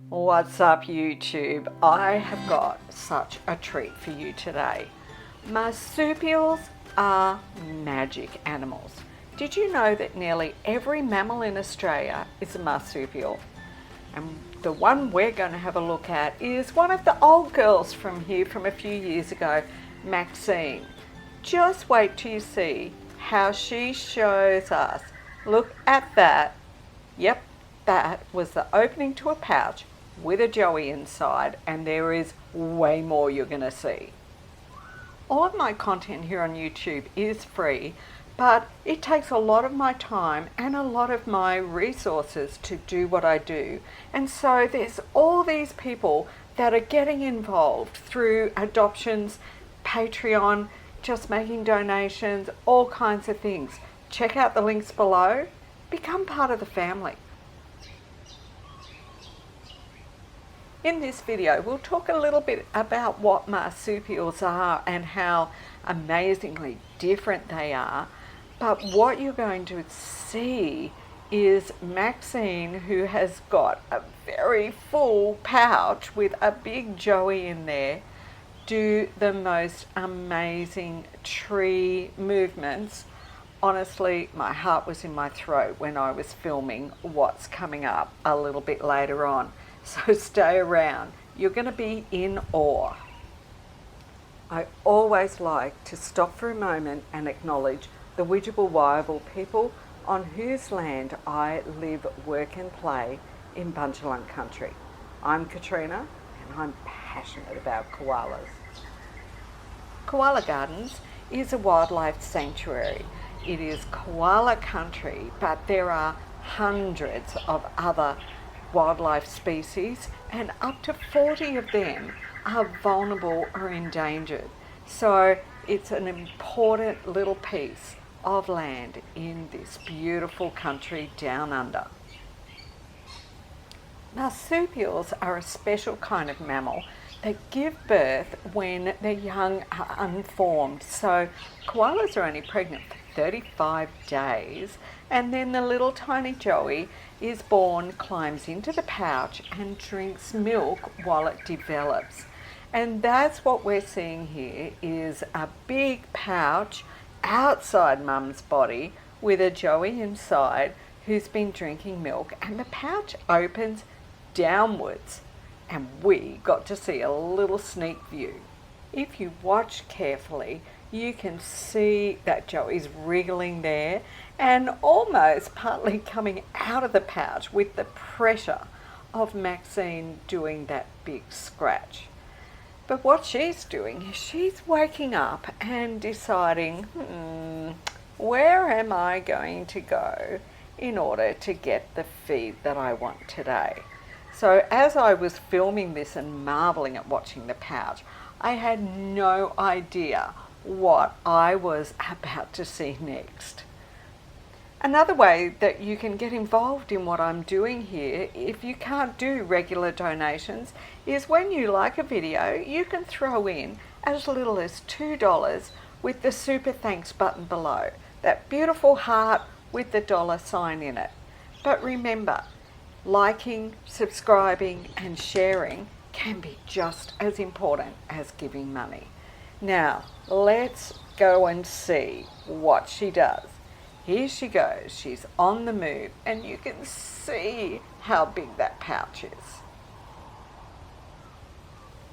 What's up, YouTube? I have got such a treat for you today. Marsupials are magic animals. Did you know that nearly every mammal in Australia is a marsupial? And the one we're going to have a look at is one of the old girls from here from a few years ago, Maxine. Just wait till you see how she shows us. Look at that. Yep, that was the opening to a pouch with a joey inside, and there is way more you're going to see. All of my content here on YouTube is free, but it takes a lot of my time and a lot of my resources to do what I do. And so there's all these people that are getting involved through adoptions, Patreon, just making donations, all kinds of things. Check out the links below. Become part of the family. In this video, we'll talk a little bit about what marsupials are and how amazingly different they are. But what you're going to see is Maxine, who has got a very full pouch with a big joey in there, do the most amazing tree movements. Honestly, my heart was in my throat when I was filming what's coming up a little bit later on. So stay around. You're going to be in awe. I always like to stop for a moment and acknowledge the Widjabul people on whose land I live, work and play in Bundjalung country. I'm Katrina and I'm passionate about koalas. Koala Gardens is a wildlife sanctuary. It is koala country, but there are hundreds of other wildlife species, and up to 40 of them are vulnerable or endangered. So it's an important little piece of land in this beautiful country down under. Marsupials are a special kind of mammal that give birth when their young are unformed. So koalas are only pregnant for 35 days, and then the little tiny joey is born, climbs into the pouch and drinks milk while it develops. And that's what we're seeing here, is a big pouch outside mum's body with a joey inside who's been drinking milk, and the pouch opens downwards and we got to see a little sneak view. If you watch carefully, you can see that joey's wriggling there and almost partly coming out of the pouch with the pressure of Maxine doing that big scratch. But what she's doing is she's waking up and deciding, where am I going to go in order to get the feed that I want today? So as I was filming this and marveling at watching the pouch, I had no idea what I was about to see next. Another way that you can get involved in what I'm doing here, if you can't do regular donations, is when you like a video, you can throw in as little as $2 with the super thanks button below, that beautiful heart with the $sign in it. But remember, liking, subscribing and sharing can be just as important as giving money. Now, let's go and see what she does. Here she goes. She's on the move, and you can see how big that pouch is.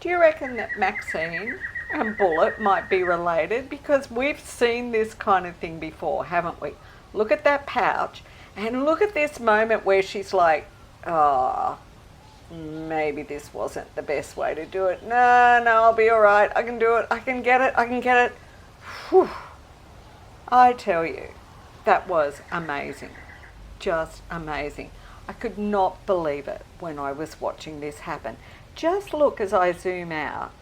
Do you reckon that Maxine and Bullet might be related? Because we've seen this kind of thing before, haven't we? Look at that pouch, and look at this moment where she's like, maybe this wasn't the best way to do it. No, I'll be all right. I can do it. I can get it. Whew. I tell you, that was amazing. Just amazing. I could not believe it when I was watching this happen. Just look as I zoom out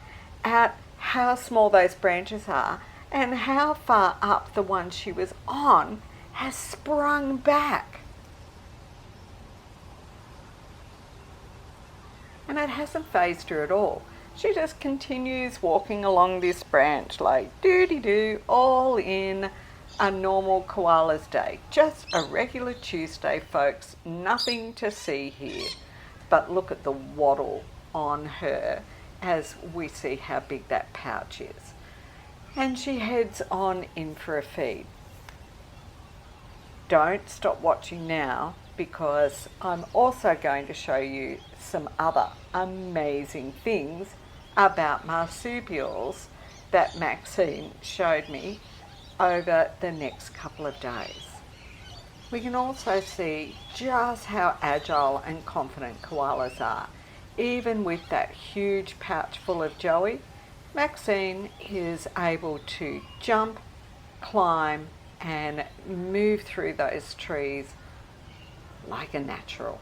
at how small those branches are and how far up the one she was on has sprung back. And it hasn't fazed her at all. She just continues walking along this branch like doo-dee-doo, all in a normal koala's day. Just a regular Tuesday, folks. Nothing to see here. but look at the waddle on her as we see how big that pouch is. And she heads on in for a feed. Don't stop watching now, because I'm also going to show you some other amazing things about marsupials that Maxine showed me over the next couple of days. We can also see just how agile and confident koalas are. Even with that huge pouch full of joey, Maxine is able to jump, climb, and move through those trees like a natural.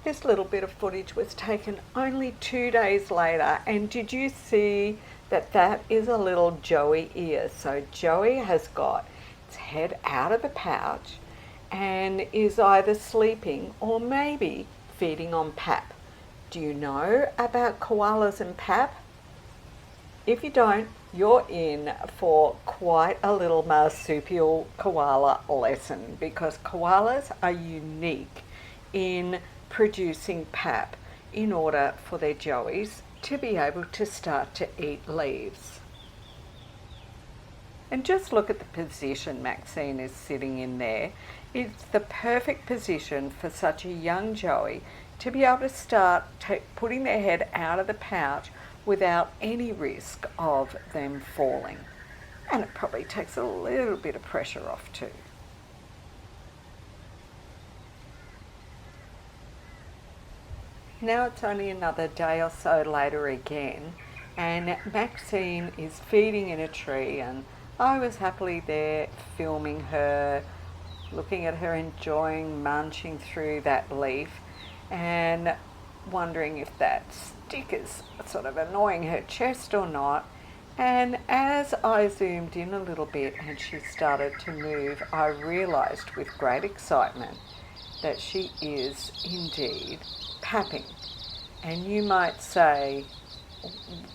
This little bit of footage was taken only 2 days later, and did you see that that is a little joey ear? So Joey has got its head out of the pouch and is either sleeping or maybe feeding on pap. Do you know about koalas and pap? If you don't, you're in for quite a little marsupial koala lesson, because koalas are unique in producing pap in order for their joeys to be able to start to eat leaves. And just look at the position Maxine is sitting in there. It's the perfect position for such a young joey to be able to start putting their head out of the pouch without any risk of them falling. And it probably takes a little bit of pressure off too. Now it's only another day or so later again, and Maxine is feeding in a tree, and I was happily there filming her, looking at her enjoying munching through that leaf and wondering if that stick is sort of annoying her chest or not. And as I zoomed in a little bit and she started to move, I realised with great excitement that she is indeed papping. And you might say,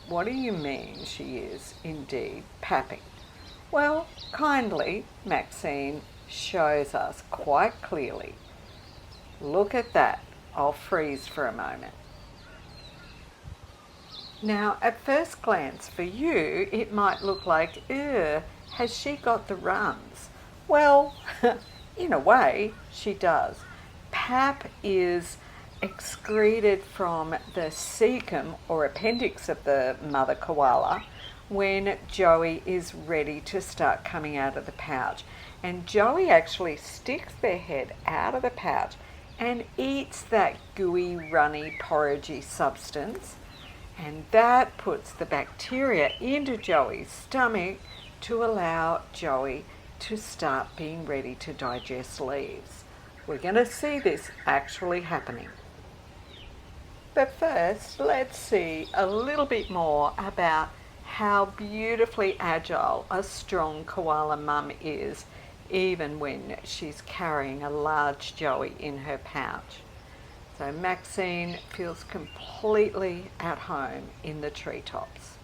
what do you mean she is indeed papping? Well, kindly, Maxine shows us quite clearly. Look at that. I'll freeze for a moment. Now, at first glance for you, it might look like, has she got the runs? Well, in a way, she does. Pap is excreted from the cecum or appendix of the mother koala when Joey is ready to start coming out of the pouch. And Joey actually sticks their head out of the pouch and eats that gooey, runny, porridgey substance, and that puts the bacteria into Joey's stomach to allow Joey to start being ready to digest leaves. We're going to see this actually happening. But first, let's see a little bit more about how beautifully agile a strong koala mum is, even when she's carrying a large joey in her pouch. So Maxine feels completely at home in the treetops.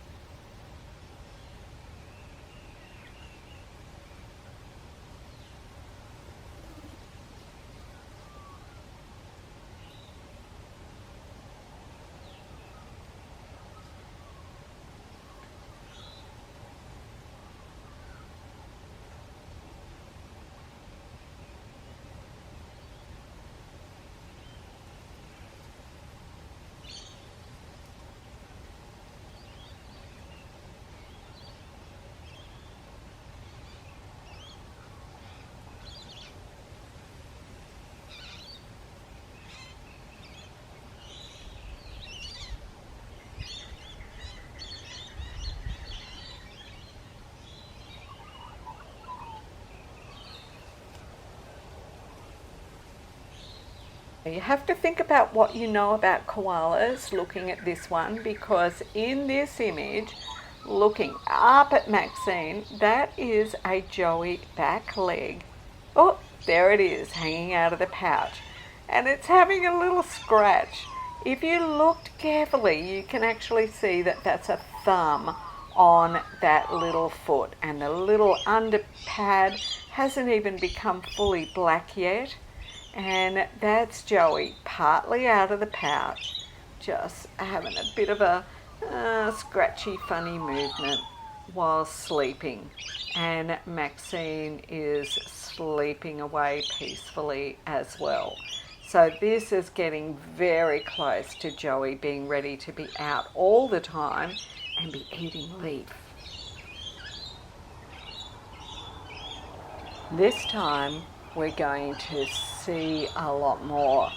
You have to think about what you know about koalas looking at this one, because in this image, looking up at Maxine, that is a joey back leg. Oh, there it is, hanging out of the pouch. And it's having a little scratch. If you looked carefully, you can actually see that that's a thumb on that little foot, and the little under pad hasn't even become fully black yet. And that's Joey, partly out of the pouch, just having a bit of a scratchy, funny movement while sleeping. And Maxine is sleeping away peacefully as well. So this is getting very close to Joey being ready to be out all the time and be eating leaf. This time we're going to see a lot more.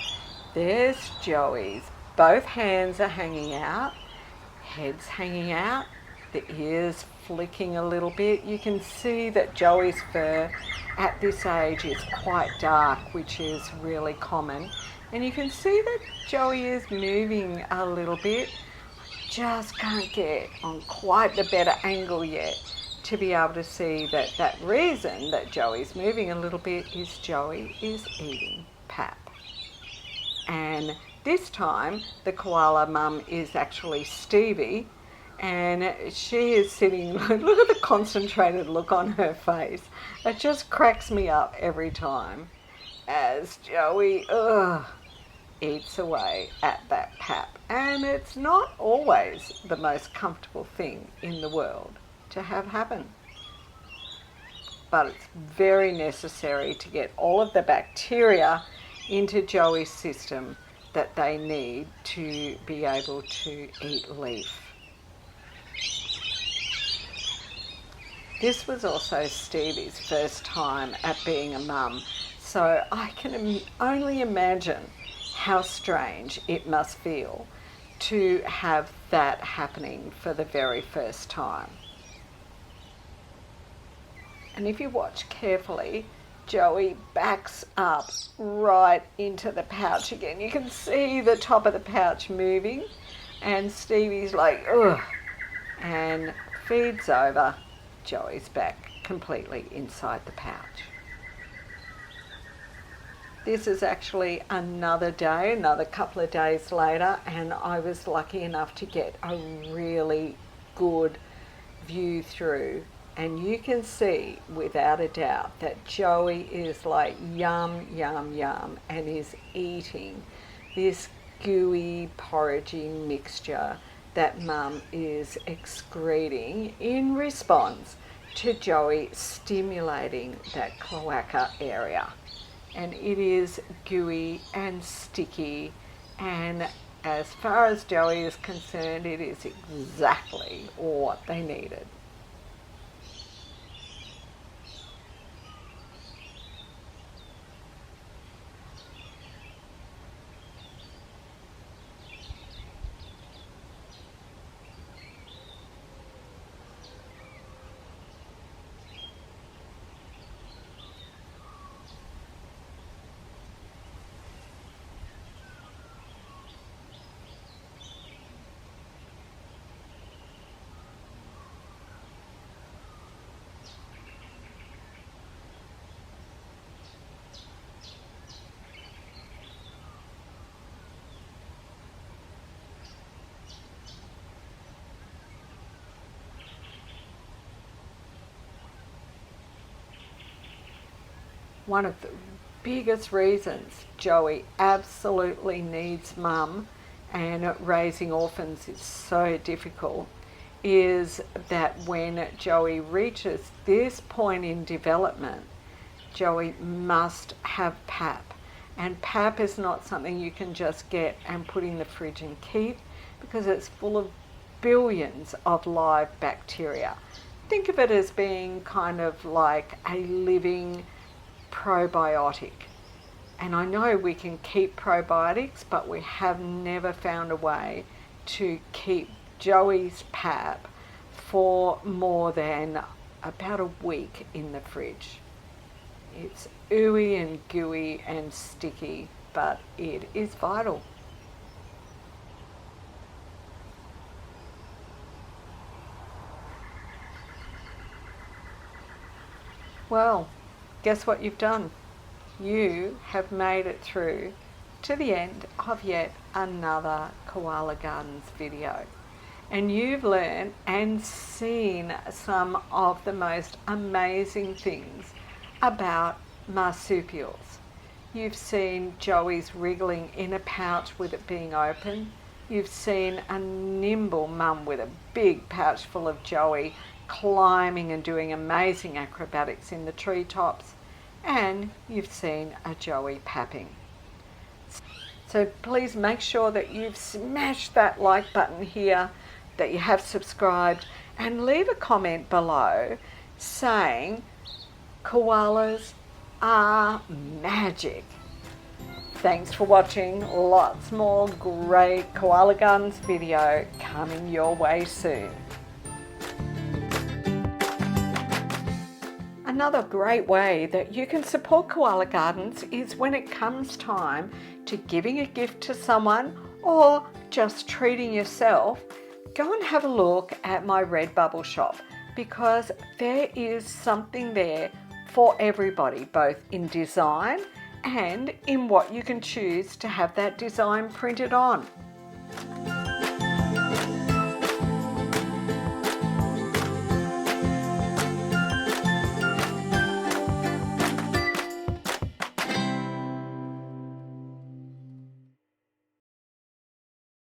There's Joey's. Both hands are hanging out, head's hanging out, the ears flicking a little bit. You can see that Joey's fur at this age is quite dark, which is really common. And you can see that Joey is moving a little bit. Just can't get on quite the better angle yet to be able to see that that reason that Joey's moving a little bit is Joey is eating pap. And this time the koala mum is actually Stevie, and she is sitting, look at the concentrated look on her face. It just cracks me up every time as Joey eats away at that pap. And it's not always the most comfortable thing in the world to have happen, but it's very necessary to get all of the bacteria into Joey's system that they need to be able to eat leaf. This was also Stevie's first time at being a mum, so I can only imagine how strange it must feel to have that happening for the very first time. And if you watch carefully, Joey backs up right into the pouch again. You can see the top of the pouch moving, and Stevie's like, ugh, and feeds over. Joey's back completely inside the pouch. This is actually another day, another couple of days later, and I was lucky enough to get a really good view through. And you can see without a doubt that Joey is like yum, yum, yum, and is eating this gooey, porridging mixture that Mum is excreting in response to Joey stimulating that cloaca area. And it is gooey and sticky, and as far as Joey is concerned, it is exactly what they needed. One of the biggest reasons Joey absolutely needs Mum, and raising orphans is so difficult, is that when Joey reaches this point in development, Joey must have pap. And pap is not something you can just get and put in the fridge and keep, because it's full of billions of live bacteria. Think of it as being kind of like a living probiotic. And I know we can keep probiotics, but we have never found a way to keep Joey's pap for more than about a week in the fridge. It's ooey and gooey and sticky, but it is vital. Well, guess what you've done? You have made it through to the end of yet another Koala Gardens video. And you've learned and seen some of the most amazing things about marsupials. You've seen Joey's wriggling in a pouch with it being open. You've seen a nimble mum with a big pouch full of Joey climbing and doing amazing acrobatics in the treetops. And you've seen a Joey papping. So please make sure that you've smashed that like button here, that you have subscribed, and leave a comment below saying koalas are magic. Thanks for watching. Lots more great Koala Gardens video coming your way soon. Another great way that you can support Koala Gardens is when it comes time to giving a gift to someone or just treating yourself. Go and have a look at my Redbubble shop, because there is something there for everybody, both in design and in what you can choose to have that design printed on.